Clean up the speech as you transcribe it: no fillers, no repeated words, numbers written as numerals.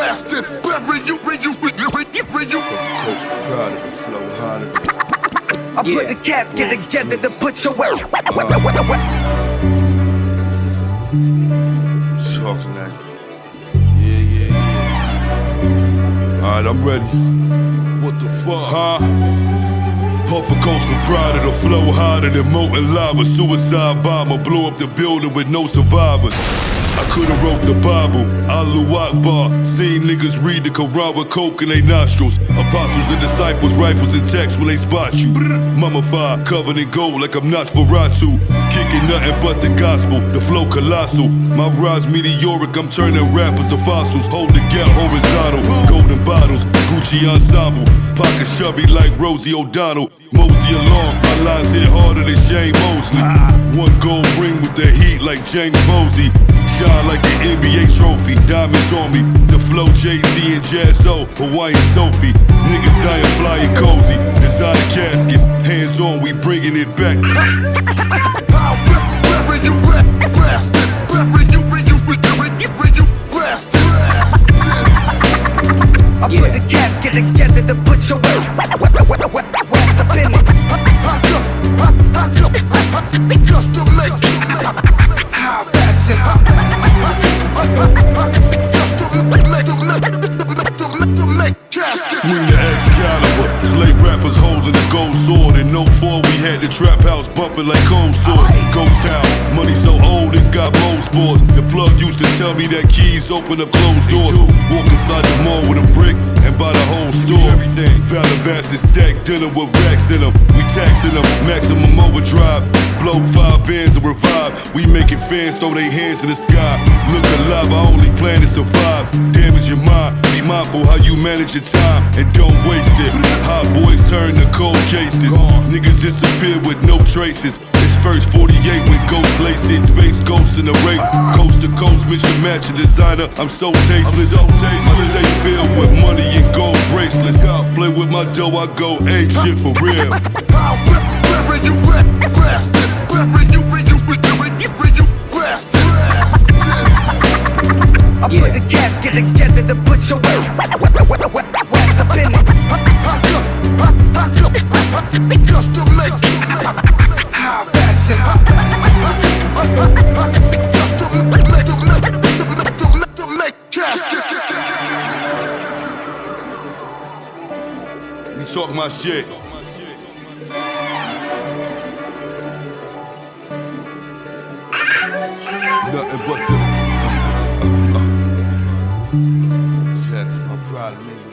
Caskets, bury you. Coach proud of the flow harder. I put the casket together to put your work. Talking like, yeah. Alright, I'm ready. What the fuck, huh? Puff a coach from pride of the flow harder than molten lava. Suicide bomber, blow up the building with no survivors. I could've wrote the Bible, Allahu Akbar. Seen niggas read the Quran with coke in their nostrils. Apostles and disciples, rifles and texts when they spot you. Mummified, covered in gold like I'm Nosferatu. Kicking nothing but the gospel, the flow colossal. My rise meteoric, I'm turning rappers to fossils. Hold the gap horizontal, golden bottles, Gucci ensemble. Pocket chubby like Rosie O'Donnell. Mosey along, my lines hit harder than Shane Mosley. One gold ring with the heat like James Posey. Shine like an NBA trophy, diamonds on me. The flow, Jay-Z and Jazzo, Hawaiian Sophie. Niggas dying, flying cozy. Designer caskets, hands on, we bringing it back. Bury you, bastards. Bury you, bastards. I put the casket together to put your ass up in it. Just to make High fashion. Just to make caskets. Swing the Excalibur, slay rappers holding the gold sword. In 04 we had the trap house bumping like cold sores. Ghost town, money so old it got mold spores. The plug used to tell me that keys open up closed doors. Walk inside the mall with a brick and buy the whole store. Everything, Valor Bassett stacked dinner with racks in them. We taxing them, maximum overdrive. Blow 5 bands and revive. We making fans throw their hands in the sky. Look alive, I only plan to survive. Damage your mind, be mindful how you manage your time and don't waste it. Hot boys turn to cold cases. Niggas disappear with no traces. It's first 48 with ghost lacing. Space ghosts in the rape. Coast to coast, mission matching designer. I'm so tasteless. My state filled with money and gold bracelets. Play with my dough, I go ape shit for real. Bury you, bastards. Bury you, bastards. I put the casket together to put your ass up in it. Just to make High fashion. Just to make caskets. Me talk my shit. Nothing but the Jack's my pride, nigga.